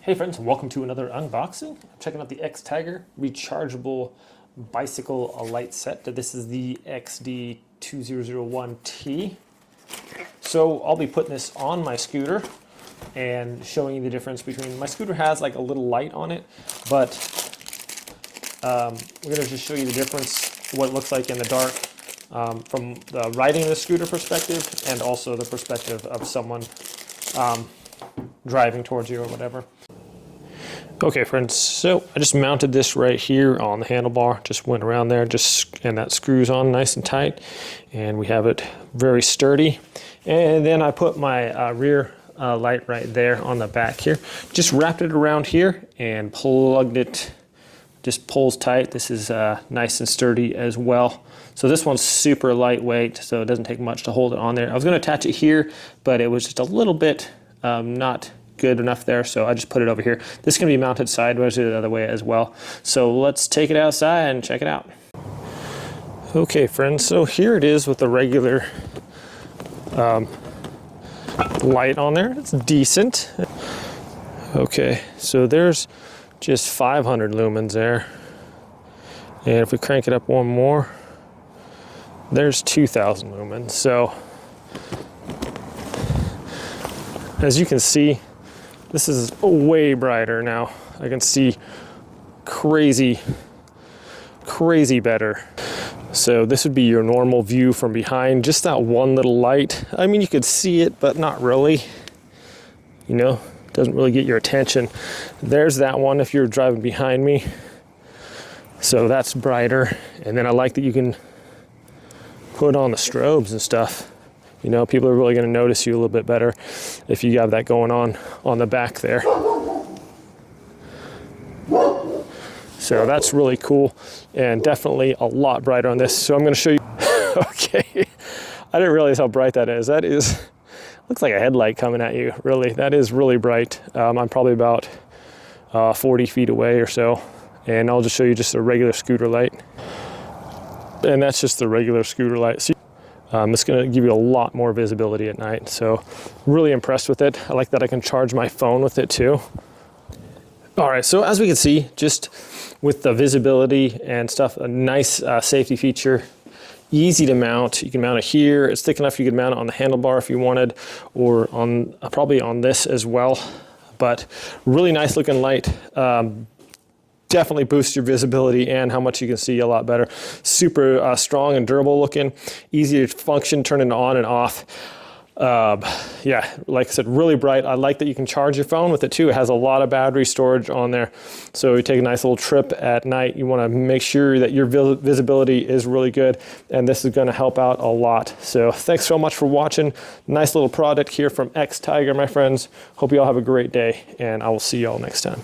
Hey friends, welcome to another unboxing. I'm checking out the XTiger rechargeable bicycle light set. This is the XD2001T. So I'll be putting this on my scooter and showing you the difference between, my scooter has like a little light on it, but we're gonna just show you the difference, what it looks like in the dark from the riding the scooter perspective and also the perspective of someone driving towards you or whatever. Okay friends, so I just mounted this right here on the handlebar, just went around there, and that screws on nice and tight, and we have it very sturdy. And then I put my rear light right there on the back here, just wrapped it around here and plugged it, just pulls tight. This is nice and sturdy as well. So this one's super lightweight, so it doesn't take much to hold it on there. I was going to attach it here, but it was just a little bit not good enough there, so I just put it over here. This can be mounted sideways the other way as well. So let's take it outside and check it out. Okay friends, so here it is with the regular light on there. It's decent. Okay, so there's just 500 lumens there, and if we crank it up one more, there's 2,000 lumens. So as you can see, this is way brighter now. I can see crazy better. So this would be your normal view from behind, just that one little light. I mean, you could see it, but not really. You know, doesn't really get your attention. There's that one if you're driving behind me. So that's brighter. And then I like that you can put on the strobes and stuff. You know, people are really going to notice you a little bit better if you have that going on the back there. So that's really cool and definitely a lot brighter on this. So I'm going to show you. Okay, I didn't realize how bright that is. That is, looks like a headlight coming at you. Really, that is really bright. I'm probably about 40 feet away or so, and I'll just show you just a regular scooter light. And that's just the regular scooter light. So it's going to give you a lot more visibility at night. So really impressed with it. I like that I can charge my phone with it too. All right, so as we can see, just with the visibility and stuff, a nice safety feature, easy to mount. You can mount it here. It's thick enough you could mount it on the handlebar if you wanted, or on probably on this as well. But really nice looking light. Definitely boosts your visibility and how much you can see a lot better. Super strong and durable looking, easy to function, turn it on and off. Yeah, like I said, really bright. I like that you can charge your phone with it too. It has a lot of battery storage on there. So you take a nice little trip at night, you want to make sure that your visibility is really good, and this is going to help out a lot. So thanks so much for watching. Nice little product here from XTiger, my friends. Hope you all have a great day, and I will see you all next time.